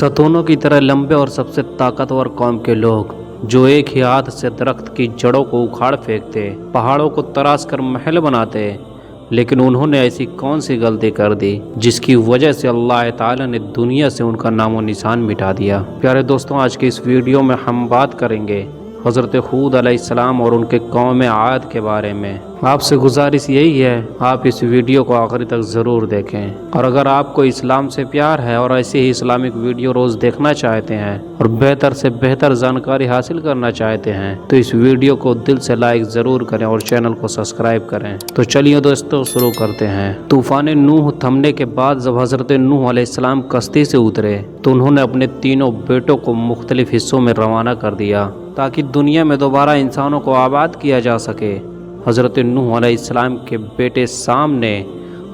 ستونوں کی طرح لمبے اور سب سے طاقتور قوم کے لوگ جو ایک ہی ہاتھ سے درخت کی جڑوں کو اکھاڑ پھینکتے، پہاڑوں کو تراش کر محل بناتے، لیکن انہوں نے ایسی کون سی غلطی کر دی جس کی وجہ سے اللہ تعالی نے دنیا سے ان کا نام و نشان مٹا دیا۔ پیارے دوستوں، آج کے اس ویڈیو میں ہم بات کریں گے حضرت ہود علیہ السلام اور ان کے قوم عاد کے بارے میں۔ آپ سے گزارش یہی ہے آپ اس ویڈیو کو آخری تک ضرور دیکھیں، اور اگر آپ کو اسلام سے پیار ہے اور ایسے ہی اسلامک ویڈیو روز دیکھنا چاہتے ہیں اور بہتر سے بہتر جانکاری حاصل کرنا چاہتے ہیں تو اس ویڈیو کو دل سے لائک ضرور کریں اور چینل کو سبسکرائب کریں۔ تو چلیے دوستو شروع کرتے ہیں۔ طوفان نوح تھمنے کے بعد جب حضرت نوح علیہ السلام کشتی سے اترے تو انہوں نے اپنے تینوں بیٹوں کو مختلف حصوں میں روانہ کر دیا تاکہ دنیا میں دوبارہ انسانوں کو آباد کیا جا سکے۔ حضرت نوح علیہ السلام کے بیٹے سام نے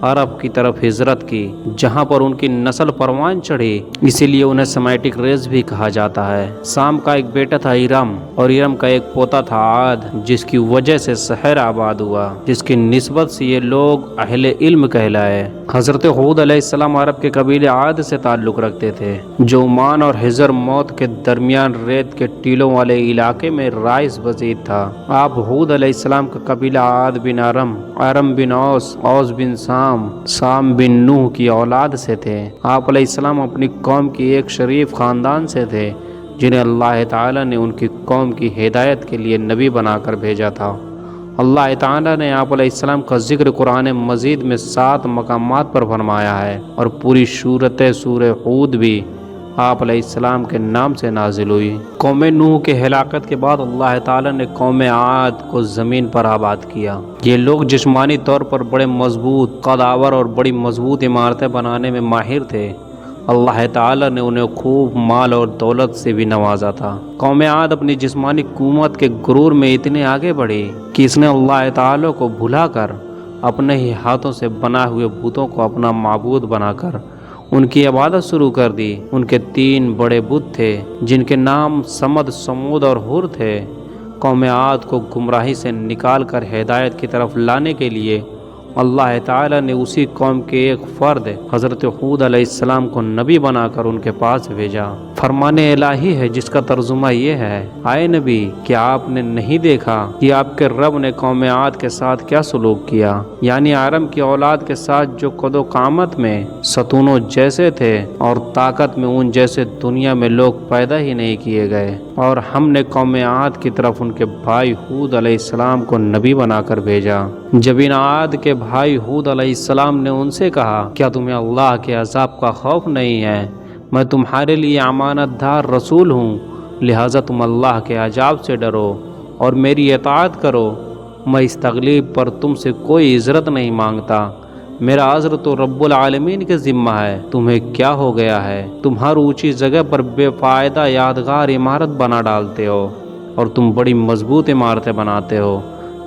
عرب کی طرف ہجرت کی جہاں پر ان کی نسل پروان چڑھی، اسی لیے انہیں سیمیٹک ریس بھی کہا جاتا ہے۔ سام کا ایک بیٹا تھا ارم، اور ارم کا ایک پوتا تھا عاد، جس کی وجہ سے شہر آباد ہوا، جس کی نسبت سے یہ لوگ اہل علم کہلائے۔ حضرت ہود علیہ السلام عرب کے قبیلے عاد سے تعلق رکھتے تھے جو عمان اور حجر موت کے درمیان ریت کے ٹیلوں والے علاقے میں رائج پذیر تھا۔ آپ ہود علیہ السلام کا قبیلہ عاد بن ارم، ارم بن اوس، اوس بن سام بن نوح کی اولاد سے تھے۔ آپ علیہ السلام اپنی قوم کی ایک شریف خاندان سے تھے جنہیں اللہ تعالی نے ان کی قوم کی ہدایت کے لیے نبی بنا کر بھیجا تھا۔ اللہ تعالی نے آپ علیہ السلام کا ذکر قرآن مجید میں 7 مقامات پر فرمایا ہے، اور پوری سورہ ہود بھی آپ علیہ السلام کے نام سے نازل ہوئی۔ قوم نوح کے ہلاکت کے بعد اللہ تعالی نے قوم عاد کو زمین پر آباد کیا۔ یہ لوگ جسمانی طور پر بڑے مضبوط، قدآور اور بڑی مضبوط عمارتیں بنانے میں ماہر تھے۔ اللہ تعالی نے انہیں خوب مال اور دولت سے بھی نوازا تھا۔ قوم عاد اپنی جسمانی قوت کے غرور میں اتنے آگے بڑھی کہ اس نے اللہ تعالی کو بھلا کر اپنے ہی ہاتھوں سے بنا ہوئے بتوں کو اپنا معبود بنا کر ان کی عبادت شروع کر دی۔ ان کے 3 بڑے بت تھے جن کے نام سمد، سمود اور ہر تھے۔ قوم عاد کو گمراہی سے نکال کر ہدایت کی طرف لانے کے لیے اللہ تعالی نے اسی قوم کے ایک فرد حضرت ہود علیہ السلام کو نبی بنا کر ان کے پاس بھیجا۔ فرمان الہی ہے جس کا ترجمہ یہ ہے: آئے نبی، کیا آپ نے نہیں دیکھا کہ آپ کے رب نے قوم عاد کے ساتھ کیا سلوک کیا؟ یعنی ارم کی اولاد کے ساتھ جو قد و قامت میں ستونوں جیسے تھے اور طاقت میں ان جیسے دنیا میں لوگ پیدا ہی نہیں کیے گئے، اور ہم نے قوم عاد کی طرف ان کے بھائی ہود علیہ السلام کو نبی بنا کر بھیجا۔ جب ان عاد کے بھائی ہود علیہ السلام نے ان سے کہا، کیا تمہیں اللہ کے عذاب کا خوف نہیں ہے؟ میں تمہارے لیے امانت دار رسول ہوں، لہٰذا تم اللہ کے عذاب سے ڈرو اور میری اطاعت کرو۔ میں اس تکلیف پر تم سے کوئی اجرت نہیں مانگتا، میرا عذر تو رب العالمین کے ذمہ ہے۔ تمہیں کیا ہو گیا ہے؟ تم ہر اونچی جگہ پر بے فائدہ یادگار عمارت بنا ڈالتے ہو، اور تم بڑی مضبوط عمارتیں بناتے ہو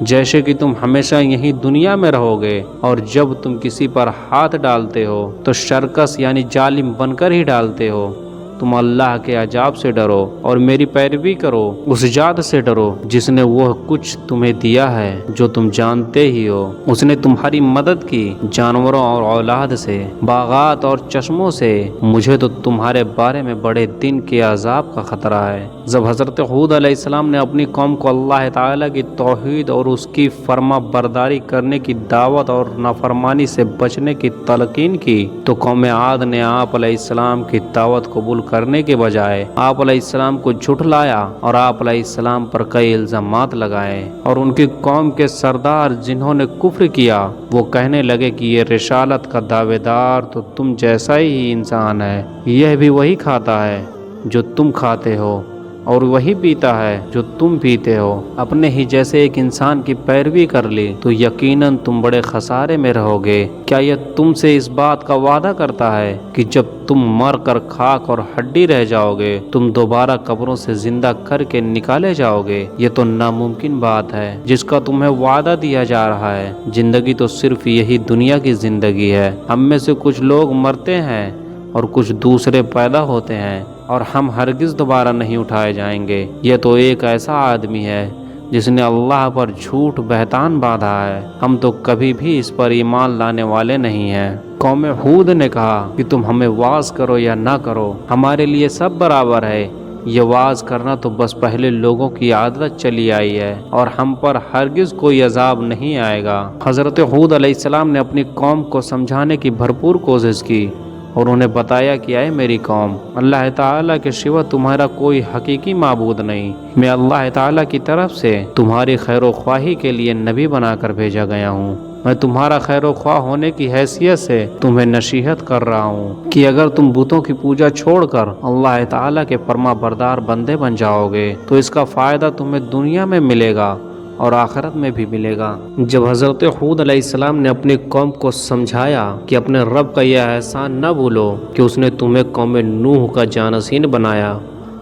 جیسے کہ تم ہمیشہ یہی دنیا میں رہو گے، اور جب تم کسی پر ہاتھ ڈالتے ہو تو شرکس یعنی ظالم بن کر ہی ڈالتے ہو۔ تم اللہ کے عذاب سے ڈرو اور میری پیروی کرو، اس ذات سے ڈرو جس نے وہ کچھ تمہیں دیا ہے جو تم جانتے ہی ہو۔ اس نے تمہاری مدد کی جانوروں اور اولاد سے، باغات اور چشموں سے۔ مجھے تو تمہارے بارے میں بڑے دن کے عذاب کا خطرہ ہے۔ جب حضرت ہود علیہ السلام نے اپنی قوم کو اللہ تعالیٰ کی توحید اور اس کی فرما برداری کرنے کی دعوت اور نافرمانی سے بچنے کی تلقین کی تو قوم عاد نے آپ علیہ السلام کی دعوت قبول کرنے کے بجائے آپ علیہ السلام کو جھٹلایا اور آپ علیہ السلام پر کئی الزامات لگائے، اور ان کی قوم کے سردار جنہوں نے کفر کیا وہ کہنے لگے کہ یہ رسالت کا دعوے دار تو تم جیسا ہی انسان ہے، یہ بھی وہی کھاتا ہے جو تم کھاتے ہو اور وہی پیتا ہے جو تم پیتے ہو۔ اپنے ہی جیسے ایک انسان کی پیروی کر لی تو یقیناً تم بڑے خسارے میں رہو گے۔ کیا یہ تم سے اس بات کا وعدہ کرتا ہے کہ جب تم مر کر خاک اور ہڈی رہ جاؤ گے تم دوبارہ قبروں سے زندہ کر کے نکالے جاؤ گے؟ یہ تو ناممکن بات ہے جس کا تمہیں وعدہ دیا جا رہا ہے۔ زندگی تو صرف یہی دنیا کی زندگی ہے۔ ہم میں سے کچھ لوگ مرتے ہیں اور کچھ دوسرے پیدا ہوتے ہیں، اور ہم ہرگز دوبارہ نہیں اٹھائے جائیں گے۔ یہ تو ایک ایسا آدمی ہے جس نے اللہ پر جھوٹ بہتان باندھا ہے، ہم تو کبھی بھی اس پر ایمان لانے والے نہیں ہیں۔ قوم ہود نے کہا کہ تم ہمیں واعظ کرو یا نہ کرو، ہمارے لیے سب برابر ہے، یہ واعظ کرنا تو بس پہلے لوگوں کی عادت چلی آئی ہے اور ہم پر ہرگز کوئی عذاب نہیں آئے گا۔ حضرت ہود علیہ السلام نے اپنی قوم کو سمجھانے کی بھرپور کوشش کی اور انہیں بتایا کہ اے میری قوم، اللہ تعالیٰ کے سوا تمہارا کوئی حقیقی معبود نہیں، میں اللہ تعالیٰ کی طرف سے تمہاری خیر و خواہی کے لیے نبی بنا کر بھیجا گیا ہوں۔ میں تمہارا خیر و خواہ ہونے کی حیثیت سے تمہیں نصیحت کر رہا ہوں کہ اگر تم بتوں کی پوجا چھوڑ کر اللہ تعالیٰ کے فرما بردار بندے بن جاؤ گے تو اس کا فائدہ تمہیں دنیا میں ملے گا اور آخرت میں بھی ملے گا۔ جب حضرت ہود علیہ السلام نے اپنی قوم کو سمجھایا کہ اپنے رب کا یہ احسان نہ بھولو کہ اس نے تمہیں قوم نوح کا جانشین بنایا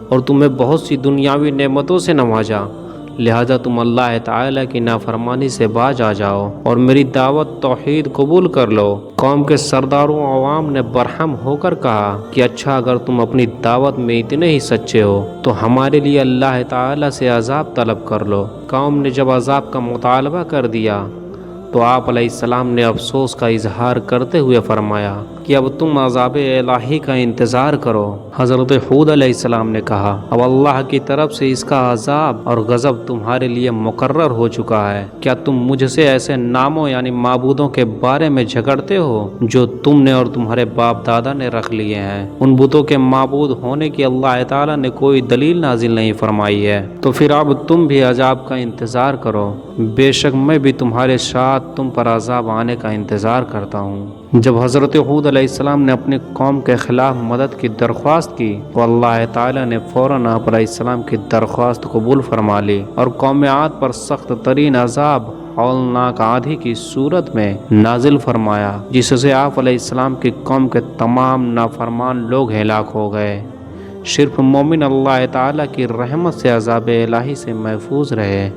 اور تمہیں بہت سی دنیاوی نعمتوں سے نوازا، لہذا تم اللہ تعالیٰ کی نافرمانی سے باز آ جاؤ اور میری دعوت توحید قبول کر لو۔ قوم کے سرداروں عوام نے برہم ہو کر کہا کہ اچھا، اگر تم اپنی دعوت میں اتنے ہی سچے ہو تو ہمارے لیے اللہ تعالیٰ سے عذاب طلب کر لو۔ قوم نے جب عذاب کا مطالبہ کر دیا تو آپ علیہ السلام نے افسوس کا اظہار کرتے ہوئے فرمایا کہ اب تم عذاب الہی کا انتظار کرو۔ حضرت ہود علیہ السلام نے کہا، اب اللہ کی طرف سے اس کا عذاب اور غضب تمہارے لیے مقرر ہو چکا ہے، کیا تم مجھ سے ایسے ناموں یعنی معبودوں کے بارے میں جھگڑتے ہو جو تم نے اور تمہارے باپ دادا نے رکھ لیے ہیں؟ ان بتوں کے معبود ہونے کی اللہ تعالیٰ نے کوئی دلیل نازل نہیں فرمائی ہے، تو پھر اب تم بھی عذاب کا انتظار کرو، بے شک میں بھی تمہارے ساتھ تم پر عذاب آنے کا انتظار کرتا ہوں۔ جب حضرت ہود علیہ السلام نے اپنی قوم کے خلاف مدد کی درخواست کی تو اللہ تعالیٰ نے فوراً آپ علیہ السلام کی درخواست قبول فرما لی اور قوم عاد پر سخت ترین عذاب ہولناک آندھی کی صورت میں نازل فرمایا، جس سے آپ علیہ السلام کی قوم کے تمام نافرمان لوگ ہلاک ہو گئے۔ صرف مومن اللہ تعالیٰ کی رحمت سے عذاب الہی سے محفوظ رہے۔